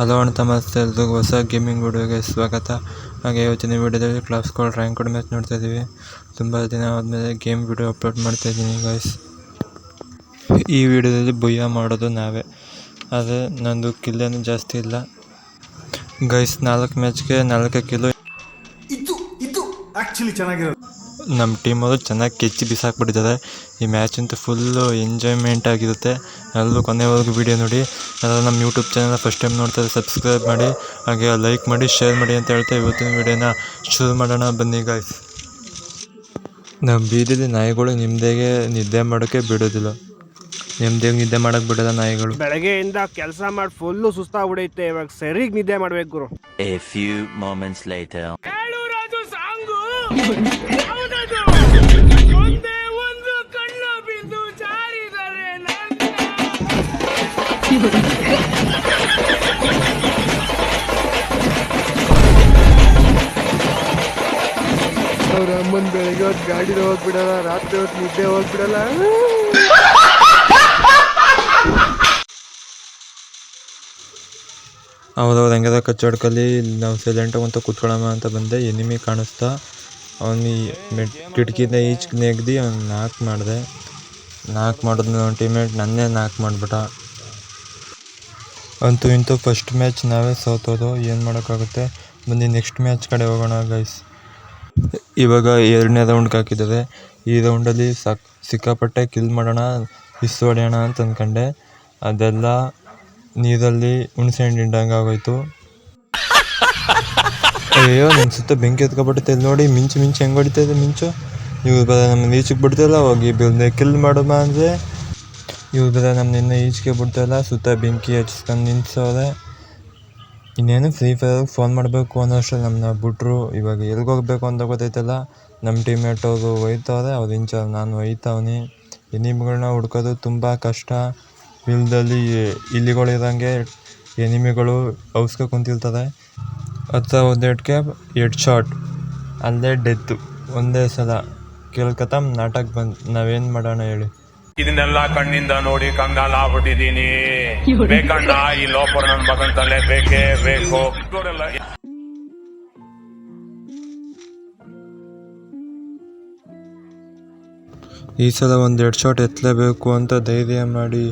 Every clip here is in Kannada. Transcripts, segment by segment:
ಹಲೋ ಅಣ್ಣ ನಮಸ್ತೆ ಎಲ್ರಿಗೂ ಹೊಸ ಗೇಮಿಂಗ್ ವಿಡಿಯೋಗೆ ಸ್ವಾಗತ. ಹಾಗೆ ಇವತ್ತಿನ ವಿಡಿಯೋದಲ್ಲಿ ಕ್ಲಾಸ್ ಕಾಲ್ ರ್ಯಾಂಕ್ ಮ್ಯಾಚ್ ನೋಡ್ತಾ ಇದ್ದೀವಿ. ತುಂಬ ದಿನ ಆದಮೇಲೆ ಗೇಮ್ ವಿಡಿಯೋ ಅಪ್ಲೋಡ್ ಮಾಡ್ತಾ ಇದ್ದೀನಿ ಗೈಸ್. ಈ ವಿಡಿಯೋದಲ್ಲಿ ಬುಯ್ಯ ಮಾಡೋದು ನಾವೇ, ಆದರೆ ನಂದು ಕಿಲ್ಲೇನು ಜಾಸ್ತಿ ಇಲ್ಲ ಗೈಸ್. 4 ಮ್ಯಾಚ್ಗೆ 4 ಕಿಲ್ಲು. ಇದು ಆ್ಯಕ್ಚುಲಿ ಚೆನ್ನಾಗಿರೋದು. ನಮ್ಮ ಟೀಮವರು ಚೆನ್ನಾಗಿ ಕೆಚ್ಚಿ ಬಿಸಾಕ್ಬಿಟ್ಟಿದ್ದಾರೆ. ಈ ಮ್ಯಾಚ್ ಅಂತೂ ಫುಲ್ಲು ಎಂಜಾಯ್ಮೆಂಟ್ ಆಗಿರುತ್ತೆ. ಎಲ್ಲರೂ ಕೊನೆವರೆಗೂ ವಿಡಿಯೋ ನೋಡಿ. ಎಲ್ಲರೂ ನಮ್ಮ ಯೂಟ್ಯೂಬ್ ಚಾನಲ್ ಫಸ್ಟ್ ಟೈಮ್ ನೋಡ್ತಾರೆ, ಸಬ್ಸ್ಕ್ರೈಬ್ ಮಾಡಿ, ಹಾಗೆ ಲೈಕ್ ಮಾಡಿ, ಶೇರ್ ಮಾಡಿ ಅಂತ ಹೇಳ್ತಾ ಇವತ್ತಿನ ವಿಡಿಯೋನ ಶುರು ಮಾಡೋಣ ಬನ್ನಿ ಗಾಯ್ಸ್. ನಮ್ಮ ಬೀದಿಲಿ ನಾಯಿಗಳು ನಿಮ್ಮದೇಗೆ ನಿದ್ದೆ ಮಾಡೋಕ್ಕೆ ಬಿಡೋದಿಲ್ಲ. ನಿಮ್ದೇಗೆ ನಿದ್ದೆ ಮಾಡೋಕ್ಕೆ ಬಿಡೋಲ್ಲ ನಾಯಿಗಳು. ಬೆಳಗ್ಗೆಯಿಂದ ಕೆಲಸ ಮಾಡಿ ಫುಲ್ಲು ಸುಸ್ತಾಗ್ಬಿಡೈತೆ, ಇವಾಗ ಸರಿಗೆ ನಿದ್ದೆ ಮಾಡ್ಬೇಕು ಗುರು. A few moments later. ಒಂದೇ ಒಂದು ಕಣ್ಣು ಬಿದ್ದು ಜಾರಿದರೆ ಅವ್ರ ಅಮ್ಮನ ಬೆಳಗ್ಗೆ ಹೊತ್ತು ಗಾಡಿನ ಹೋಗ್ಬಿಡಲ್ಲ, ರಾತ್ರಿ ಹೊತ್ತು ನಿದ್ದೆ ಹೋಗ್ಬಿಡಲ್ಲ. ಅವ್ರವ್ರು ಹೆಂಗದ ಕಚ್ಚಾಡ್ಕಲ್ಲಿ ನಾವು ಸೈಲೆಂಟಾಗಿ ಅಂತ ಕೂತ್ಕೊಳ್ಳೋಣ ಅಂತ ಬಂದೆ. ಎನಿಮಿ ಕಾಣಿಸ್ತಾ ಅವನು ಕಿಟಕಿಯಿಂದ ಈಚೆ ನೆಗ್ದು ಅವ್ನು ನಾಕ್ ಮಾಡಿದ್ನು. ನನ್ನ ಟೀಮೇಟ್ ನನ್ನೇ ನಾಕ್ ಮಾಡಿಬಿಟ್ಟ. ಅಂತೂ ಇಂತೂ ಫಸ್ಟ್ ಮ್ಯಾಚ್ ನಾವೇ ಸೋತೋದು, ಏನು ಮಾಡೋಕ್ಕಾಗುತ್ತೆ. ಬನ್ನಿ ನೆಕ್ಸ್ಟ್ ಮ್ಯಾಚ್ ಕಡೆ ಹೋಗೋಣ ಗೈಸ್. ಇವಾಗ 2ನೇ ರೌಂಡ್ಗೆ ಹಾಕಿದ್ದಾರೆ. ಈ ರೌಂಡಲ್ಲಿ ಸಿಕ್ಕಾಪಟ್ಟೆ ಕಿಲ್ ಮಾಡೋಣ, ಹಿಸ್ಸು ಹೊಡೆಯೋಣ ಅಂತ ಅಂದ್ಕೊಂಡೆ. ಅದೆಲ್ಲ ನೀರಲ್ಲಿ ಹುಣಸೆ ಹಣ್ಣು ಹಿಂಡಂಗೆ ಆಗೋಯ್ತು. ಅಯ್ಯೋ ನನ್ನ ಸುತ್ತ ಬೆಂಕಿ ಎತ್ಕೊಬಿಟ್ಟೈತೆ. ಇಲ್ಲಿ ನೋಡಿ ಮಿಂಚು ಹೆಂಗೆ ಹೊಡಿತಾ ಇದೆ ಮಿಂಚು. ಇವ್ರು ಬೇರೆ ನಮ್ಮನ್ನ ಈಚೆಗೆ ಬಿಡ್ತಾಯಿಲ್ಲ. ಹೋಗಿ ಕಿಲ್ ಮಾಡೋಣ ಅಂದರೆ ಇವ್ರು ಬೇರೆ ನಮ್ಮನ್ನ ಈಚೆಗೆ ಬಿಡ್ತಾಯಿಲ್ಲ. ಸುತ್ತ ಬೆಂಕಿ ಹಚ್ಕೊಂಡು ನಿಲ್ಸೋದೆ. ಇನ್ನೇನು ಫ್ರೀ ಫೈರ್ಗೆ ಫೋನ್ ಮಾಡಬೇಕು ಅನ್ನೋಷ್ಟರಲ್ಲಿ ನಮ್ಮನ್ನ ಬಿಟ್ರು. ಇವಾಗ ಎಲ್ಲಿಗೆ ಹೋಗ್ಬೇಕು ಅಂತ ಗೊತ್ತೈತಲ್ಲ. ನಮ್ಮ ಟೀಮೇಟ್ ಅವರು ಒಯ್ತವ್ರೆ, ಅವ್ರು ಇಂಚಾರ್ಜ್, ನಾನು ಒಯ್ತವನಿ. ಎನಿಮಿಗಳನ್ನ ಹುಡ್ಕೋದು ತುಂಬ ಕಷ್ಟ. ಫೀಲ್ಡಲ್ಲಿ ಇಲಿಗಳಿರೋಂಗೆ ಎನಿಮಿಗಳು ಔಸ್ಕೊ ಕುಂತಿರ್ತದೆ. ಹತ್ರ ಒಂದೆಟ್ಗೆ 2 ಶಾಟ್, ಅಲ್ಲೇ ಡೆತ್ತು ಒಂದೇ ಸಲ. ಕೇಳ್ಕತ್ತಮ್ ನಾಟಕ ಬಂದು ನಾವೇನು ಮಾಡೋಣ ಹೇಳಿ. ಇದನ್ನೆಲ್ಲ ಕಣ್ಣಿಂದ ನೋಡಿ ಕಂಗಾಲ ಆಗ್ಬಿಟ್ಟಿದೀನಿ. ಬೇಕಣ್ಣ ಈ ಲೋಪರ್ ನನ್ನ ಮಗಂತಲ್ಲೇ ಬೇಕೇ ಬೇಕು. ಈ ಸಲ 1-2 ಶಾಟ್ ಎತ್ತಲೇಬೇಕು ಅಂತ ಧೈರ್ಯ ಮಾಡಿ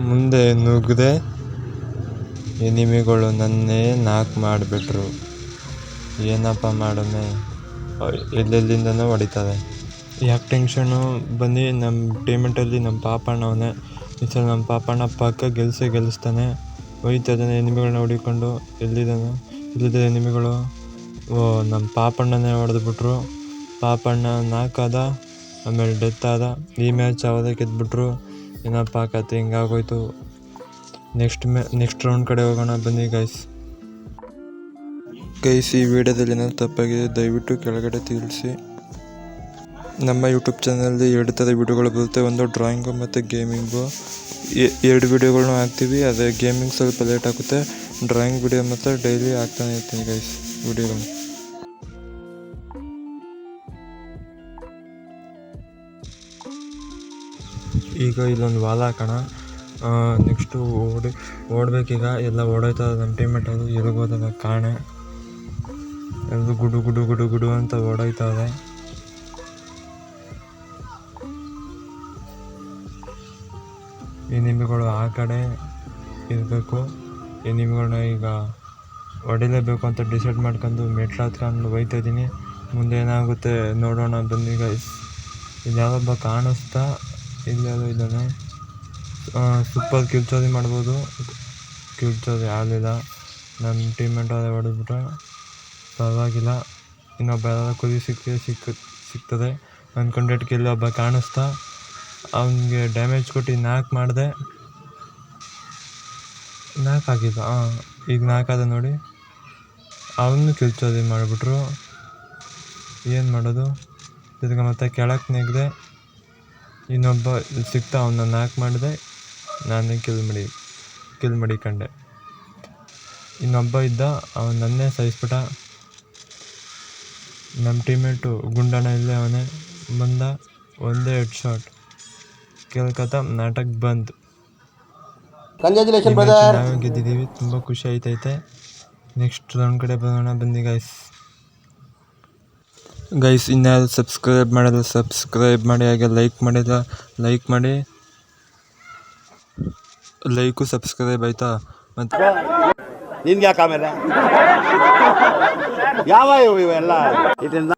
ಮುಂದೆ ನುಗ್ಗಿದೆ. ಎನಿಮಿಗಳು ನನ್ನೇ ನಾಕ್ ಮಾಡಿಬಿಟ್ರು. ಏನಪ್ಪ ಮಾಡಮೆ, ಎಲ್ಲೆಲ್ಲಿಂದನೋ ಹೊಡಿತಾರೆ. ಯಾಕೆ ಟೆನ್ಷನು. ಬನ್ನಿ ನಮ್ಮ ಟೀಮೆಂಟಲ್ಲಿ ನಮ್ಮ ಪಾಪಣ್ಣವನೇ. ಈ ಸಲ ನಮ್ಮ ಪಾಪಣ್ಣ ಪಕ್ಕ ಗೆಲ್ಲಿಸ್ತಾನೆ. ಹೋಯ್ತಾ ಇದ್ದಾನೆ ಎನಿಮಿಗಳನ್ನ ಹೊಡಿಕೊಂಡು. ಇಲ್ಲಿದ್ದ ಎನಿಮಿಗಳು. ನಮ್ಮ ಪಾಪಣ್ಣನೇ ಹೊಡೆದ್ಬಿಟ್ರು. ಪಾಪಣ್ಣ ನಾಕಾದ, ಆಮೇಲೆ ಡೆತ್ ಆದ. ಈ ಮ್ಯಾಚ್ ಅವರೇ ಗೆದ್ಬಿಟ್ರು. ಏನಪ್ಪ ಕತೆ ಹಿಂಗಾಗೋಯ್ತು. ನೆಕ್ಸ್ಟ್ ರೌಂಡ್ ಕಡೆ ಹೋಗೋಣ ಬನ್ನಿ ಗೈಸ್. ಈ ವಿಡಿಯೋದಲ್ಲಿ ಏನಾದ್ರು ತಪ್ಪಾಗಿದೆ ದಯವಿಟ್ಟು ಕೆಳಗಡೆ ತಿಳಿಸಿ. ನಮ್ಮ ಯೂಟ್ಯೂಬ್ ಚಾನಲಲ್ಲಿ 2 ಥರ ವಿಡಿಯೋಗಳು ಬರುತ್ತೆ. ಒಂದು ಡ್ರಾಯಿಂಗು ಮತ್ತು ಗೇಮಿಂಗು. 2 ವಿಡಿಯೋಗಳನ್ನೂ ಹಾಕ್ತೀವಿ. ಅದೇ ಗೇಮಿಂಗ್ ಸ್ವಲ್ಪ ಲೇಟ್ ಆಗುತ್ತೆ. ಡ್ರಾಯಿಂಗ್ ವಿಡಿಯೋ ಮತ್ತು ಡೈಲಿ ಹಾಕ್ತಾನೆ ಇರ್ತೀನಿ ಗೈಸ್ ವಿಡಿಯೋಗಳು. ಈಗ ಇಲ್ಲೊಂದು ವಾಲ್ ಹಾಕೋಣ. ನೆಕ್ಸ್ಟು ಓಡಬೇಕೀಗ. ಎಲ್ಲ ಓಡೋಯ್ತದೆ ನಮ್ಮ ಟೀಮೆಟ್. ಅದು ಎಲ್ಗೋದಾಗ ಕಾಣೆ ಎಲ್ಲರೂ ಗುಡು ಅಂತ ಓಡೋಯ್ತದೆ. ಎನಿಮಿಗಳು ಆ ಕಡೆ ಇರಬೇಕು. ಎನಿಮಿಗಳನ್ನ ಈಗ ಹೊಡಿಲೇಬೇಕು ಅಂತ ಡಿಸೈಡ್ ಮಾಡ್ಕೊಂಡು ಮೆಟ್ಲು ಹತ್ಕೊಂಡು ಹೋಯ್ತಾ ಇದ್ದೀನಿ. ಮುಂದೆ ಏನಾಗುತ್ತೆ ನೋಡೋಣ ಬನ್ನಿ ಗೈಸ್. ಇಲ್ಲಿ ಯಾವೊಬ್ಬ ಕಾಣಿಸ್ತಾ ಇಲ್ಲೆಲ್ಲೋ ಇದ್ದಾನೆ. ಸೂಪರ್ ಕಿಲ್ಚೋರಿ ಮಾಡ್ಬೋದು. ಕಿಲ್ಚೋರಿ ಆಗಲಿಲ್ಲ. ನಮ್ಮ ಟೀಮೆಂಟ್ ಅದೇ ಹೊಡೆದ್ಬಿಟ್ರೆ ಪರವಾಗಿಲ್ಲ. ಇನ್ನೊಬ್ಬ ಯಾರಾದ್ರೂ ಕುದಿ ಸಿಗ್ತದೆ ಅಂದ್ಕೊಂಡೇಟ್ಗೆ ಇಲ್ಲೊಬ್ಬ ಕಾಣಿಸ್ತಾ ಅವನಿಗೆ ಡ್ಯಾಮೇಜ್ ಕೊಟ್ಟು ನಾಕ್ ಮಾಡಿದೆ. ನಾಕಾಗಿಲ್ಲ. ಈಗ ನಾಕಾದ ನೋಡಿ. ಅವನು ಕಿಲ್ಚೋರಿ ಮಾಡಿಬಿಟ್ರು. ಏನು ಮಾಡೋದು. ತಿರ್ಗಿ ಮತ್ತೆ ಕೆಳಕ್ಕೆ ನೆಗ್ದೆ. ಇನ್ನೊಬ್ಬ ಸಿಗ್ತಾ ಅವನ್ನ ನಾಕ್ ಮಾಡಿದೆ. ನಾನೇ ಕಿಲ್ ಮಾಡಿಕೊಂಡೆ. ಇನ್ನೊಬ್ಬ ಇದ್ದ, ಅವನು ನನ್ನೇ ಸಾಯಿಸ್ಬಿಟ್ಟ. ನಮ್ಮ ಟೀಮೇಟು ಗುಂಡಣ್ಣ ಇಲ್ಲೇ ಅವನೇ ಬಂದ. ಒಂದೇ 2 ಶಾಟ್ ಕೇಳ್ಕತ್ತ ನಾಟಕ ಬಂದು. ಕಂಗ್ರ್ಯಾಚುಲೇಷನ್ ಈ match ಬ್ರದರ್. ನಾವೇ ಗೆದ್ದಿದ್ದೀವಿ, ತುಂಬ ಖುಷಿ ಆಯ್ತೈತೆ. ನೆಕ್ಸ್ಟ್ ರೌಂಡ್ ಕಡೆ ಬರೋಣ ಬನ್ನಿ ಗೈಸ್ ಇನ್ಯಾರು ಸಬ್ಸ್ಕ್ರೈಬ್ ಮಾಡಿಲ್ಲ ಸಬ್ಸ್ಕ್ರೈಬ್ ಮಾಡಿ, ಹಾಗೆ ಲೈಕ್ ಮಾಡಿಲ್ಲ ಲೈಕ್ ಮಾಡಿ, ಲೈಕು ಸಬ್ಸ್ಕ್ರೈಬ್ ಆಯ್ತಾ. ಮತ್ತು ನಿನ್ಗೆ ಯಾಕೆ ಆಮೇಲೆ ಯಾವ ಇವೆಲ್ಲ ಇದರಿಂದ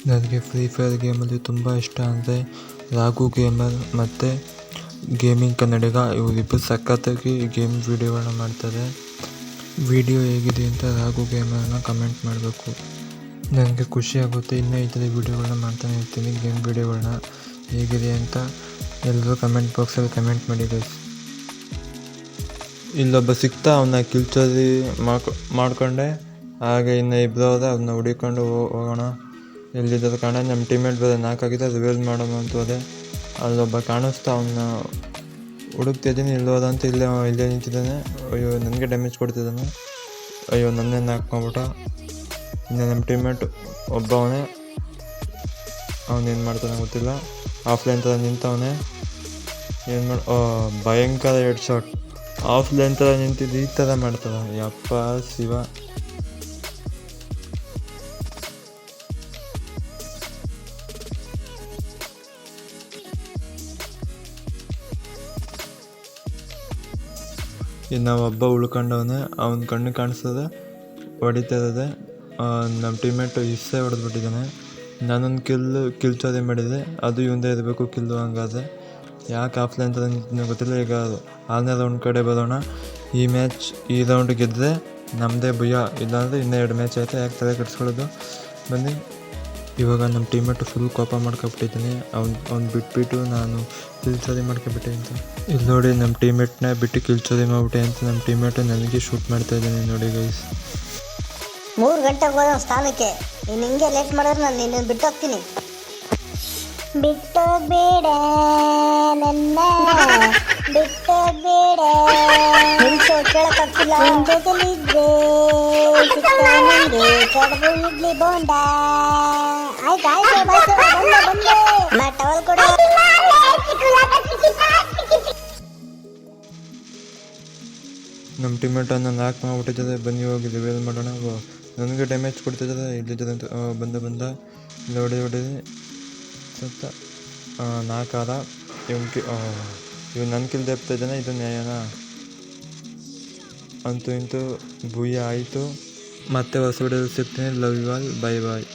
ನನಗೆ ಫ್ರೀ ಫೈರ್ ಗೇಮಲ್ಲಿ ತುಂಬ ಇಷ್ಟ ಅಂದರೆ ರಾಘು ಗೇಮರ್ ಮತ್ತು ಗೇಮಿಂಗ್ ಕನ್ನಡಿಗ, ಇವರಿಬ್ಬರು ಸಖತ್ತಾಗಿ ಗೇಮ್ ವಿಡಿಯೋಗಳನ್ನ ಮಾಡ್ತಾರೆ. ವಿಡಿಯೋ ಹೇಗಿದೆ ಅಂತ ರಾಘು ಗೇಮರ್ನ ಕಮೆಂಟ್ ಮಾಡಬೇಕು. ನನಗೆ ಖುಷಿ ಆಗುತ್ತೆ. ಇನ್ನೂ ಈ ಥರ ವೀಡಿಯೋಗಳನ್ನ ಮಾಡ್ತಾನೆ ಇರ್ತೀನಿ. ಗೇಮ್ ವಿಡಿಯೋಗಳನ್ನ ಹೇಗಿದೆ ಅಂತ ಎಲ್ಲರೂ ಕಮೆಂಟ್ ಬಾಕ್ಸಲ್ಲಿ ಕಮೆಂಟ್ ಮಾಡಿ ಗೈಸ್. ಇಲ್ಲೊಬ್ಬ ಸಿಕ್ತಾ, ಅವನ್ನ ಕಿಲ್ಚೋದಿ ಮಾಡ್ಕೊಂಡೆ. ಹಾಗೆ ಇನ್ನು ಇಬ್ಬರು ಹೋದ, ಅವ್ರನ್ನ ಹುಡುಕೊಂಡು ಹೋಗೋಣ. ಎಲ್ಲಿದ್ದಾರೆ ಕಾಣ, ನಮ್ಮ ಟೀಮೇಟ್ ಬೇರೆ 4 ಆಗಿದೆ, ರಿವೀಲ್ ಮಾಡೋಣ ಅಂತ ಹೋದೆ. ಅಲ್ಲೊಬ್ಬ ಕಾಣಿಸ್ತಾ, ಅವನ್ನ ಹುಡುಕ್ತಿದ್ದೀನಿ. ಇಲ್ಲೋದ ಅಂತ ಇಲ್ಲೇ ನಿಂತಿದ್ದಾನೆ. ಅಯ್ಯೋ, ನನಗೆ ಡ್ಯಾಮೇಜ್ ಕೊಡ್ತಿದ್ದಾನೆ. ಅಯ್ಯೋ, ನನ್ನೇನು ಹಾಕ್ಕೊಂಬಿಟ್ಟ. ಇನ್ನು ನಮ್ಮ ಟೀಮೇಟ್ ಒಬ್ಬವನೇ, ಅವನೇನು ಮಾಡ್ತಾನೆ ಗೊತ್ತಿಲ್ಲ. ಆಫ್ಲೈನ್ ಥರ ನಿಂತವನೇ. ಏನು ಭಯಂಕರ ಹೆಡ್ ಶಾಟ್. ಆಫ್ಲೈನ್ ಥರ ನಿಂತಿದ್ದು ಈ ಥರ ಮಾಡ್ತಾನೆ. ಯಪ್ಪ ಶಿವ. ಇನ್ನು ಒಬ್ಬ ಉಳ್ಕೊಂಡವನೇ, ಅವನ ಕಣ್ಣು ಕಾಣಿಸ್ತದೆ, ಹೊಡಿತಾ ಇರೋದೆ. ನಮ್ಮ ಟೀಮೇಟು ಇಸ್ಸೇ ಹೊಡೆದ್ಬಿಟ್ಟಿದ್ದಾನೆ. ನಾನೊಂದು ಕಿಲ್ಚೋದೆ ಮಾಡಿದೆ, ಅದು ಇವಂದೇ ಇರಬೇಕು ಕಿಲ್ಲು. ಹಂಗಾದ್ರೆ ಯಾಕೆ ಆಫ್ಲೈನ್ ಥರ ನಿಂತಿದ್ನೋ ಗೊತ್ತಿಲ್ಲ. ಈಗ 6ನೇ ರೌಂಡ್ ಕಡೆ ಬರೋಣ. ಈ ರೌಂಡ್ ಗೆದ್ದರೆ ನಮ್ಮದೇ ಭಯ, ಇಲ್ಲಾಂದರೆ ಇನ್ನೂ 2 ಮ್ಯಾಚ್ ಆಯಿತು. ಯಾಕೆ ತಲೆ ಕೆಡಿಸ್ಕೊಳ್ಳೋದು. ಬನ್ನಿ. ಇವಾಗ ನಮ್ಮ ಟೀಮೇಟು ಫುಲ್ ಕೋಪ ಮಾಡ್ಕೊಬಿಟ್ಟಿದ್ದೀನಿ. ಅವ್ನು ಬಿಟ್ಬಿಟ್ಟು ನಾನು ಕಿಲ್ಚೋದಿ ಮಾಡ್ಕೊಬಿಟ್ಟೆ ಅಂತ. ಇಲ್ಲಿ ನೋಡಿ, ನಮ್ಮ ಟೀಮೇಟ್ನ ಬಿಟ್ಟು ಕಿಲ್ಚೋದಿ ಮಾಡಿಬಿಟ್ಟೆ ಅಂತ ನಮ್ಮ ಟೀಮೇಟು ನನಗೆ ಶೂಟ್ ಮಾಡ್ತಾ ಇದ್ದಾನೆ ನೋಡಿ ಗೈಸ್. 3 ಗಂಟೆಗೆ ಹೋದ ಸ್ಥಾನಕ್ಕೆ ನೀನು ಹಿಂಗೆ ಲೇಟ್ ಮಾಡಿದ್ರೆ ನಾನು ನಿನ್ನ ಬಿಟ್ಟೋಗ್ತೀನಿ. ಬಿಟ್ಟೋಗ್ಬೇಡ ನನ್ನ, ಬಿಟ್ಟೋಗ್ಬೇಡ. ನಿಲ್ಸೋ ಕೇಳಕ್ಕಾಗ್ತಿಲ್ಲ. ನಿನ್ ಜೊತೆಲಿದ್ರೆ ನನಗೆ ಕಡುಬು ಇಡ್ಲಿ ಬೋಂಡ. ಆಯ್ತು ಬಂದೆ. ನಾ ಟವಲ್ ಕೊಡು. ನಮ್ಮ ಟೀಮೇಟನ್ನು ನಾಕ್ ಮಾಡಿಬಿಟ್ಟಿದ್ದಾರೆ. ಬನ್ನಿ ಹೋಗಿ ರಿವೀಲ್ ಮಾಡೋಣ. ನನಗೆ ಡ್ಯಾಮೇಜ್ ಕೊಡ್ತಿದ್ದಾರೆ. ಇಲ್ಲಿದ್ದಾರೆ ಅಂತ ಬಂದ ಇಲ್ಲಿ ಹೊಡೆದು ಸತ್ತ. 4 ಆದ. ಇವ್ನು ನನ್ನ ಕಿಲ್ ತೆಪ್ತಾ ಇದ್ದಾನೆ. ಇದು ನ್ಯಾಯನಾ? ಅಂತೂ ಇಂತೂ ಭೂಯ ಆಯಿತು. ಮತ್ತೆ ಹೊಸ ವಿಡಿಯೋದಲ್ಲಿ ಸಿಗ್ತೀನಿ. Love you all. Bye bye.